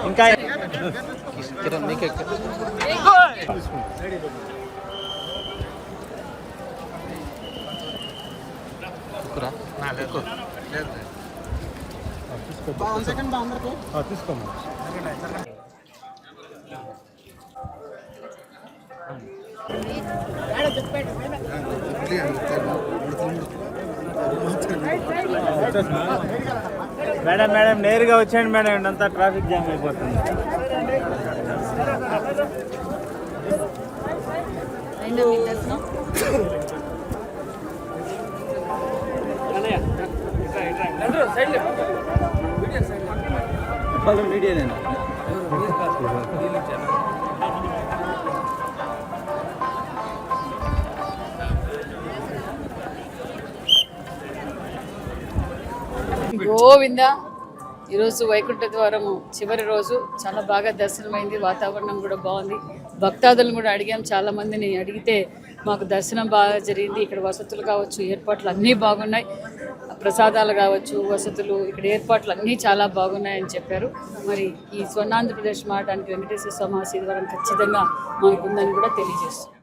ఇంకా తీసుకోమా madam madam నేరుగా వచ్చేయండి మేడం, అంతా ట్రాఫిక్ జామ్ అయిపోతుంది. మీడియా గోవింద. ఈరోజు వైకుంఠ ద్వారము చివరి రోజు చాలా బాగా దర్శనమైంది, వాతావరణం కూడా బాగుంది. భక్తాదులను కూడా అడిగాం, చాలామందిని అడిగితే మాకు దర్శనం బాగా జరిగింది, ఇక్కడ వసతులు కావచ్చు, ఏర్పాట్లు అన్నీ బాగున్నాయి, ప్రసాదాలు కావచ్చు, వసతులు, ఇక్కడ ఏర్పాట్లు అన్నీ చాలా బాగున్నాయని చెప్పారు. మరి ఈ స్వర్ణాంధ్రప్రదేశ్ మారడానికి వెంకటేశ్వర స్వామి ఆశీర్వాదం ఖచ్చితంగా మనకుందని కూడా తెలియజేస్తుంది.